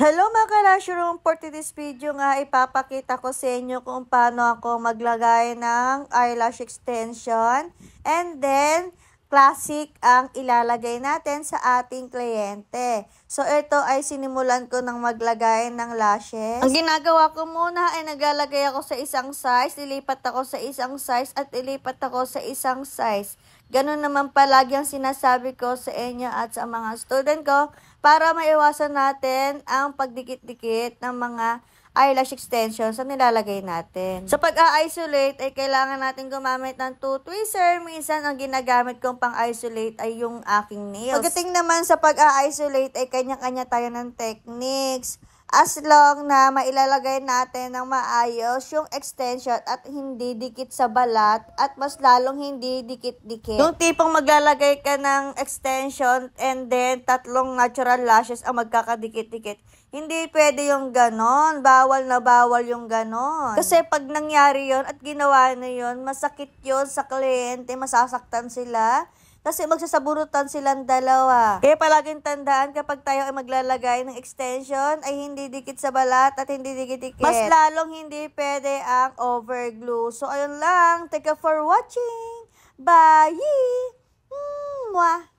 Hello mga ka-Lashy Room, for today's video nga ipapakita ko sa inyo kung paano ako maglagay ng eyelash extension and then classic ang ilalagay natin sa ating kliyente. So ito ay sinimulan ko ng maglagay ng lashes. Ang ginagawa ko muna ay naglalagay ako sa isang size, lilipat ako sa isang size at ilipat ako sa isang size. Ganun naman palagi ang sinasabi ko sa inyo at sa mga student ko para maiwasan natin ang pagdikit-dikit ng mga eyelash extensions na nilalagay natin. Sa pag-a-isolate ay kailangan natin gumamit ng tooth tweezer. Minsan ang ginagamit kong pang-isolate ay yung aking nails. Pagdating naman sa pag-a-isolate ay kanya-kanya tayo ng techniques. As long na mailalagay natin ng maayos yung extension at hindi dikit sa balat at mas lalong hindi dikit-dikit. Yung tipong maglalagay ka ng extension and then tatlong natural lashes ang magkakadikit-dikit. Hindi pwede yung ganon. Bawal na bawal yung ganon. Kasi pag nangyari yon at ginawa na yon, masakit yon sa kliyente, masasaktan sila. Kasi magsasabunutan silang dalawa. Kaya palaging tandaan kapag tayo ay maglalagay ng extension ay hindi dikit sa balat at hindi dikit-dikit. Mas lalong hindi pwede ang overglue. So ayun lang. Thank you for watching. Bye! Mwah!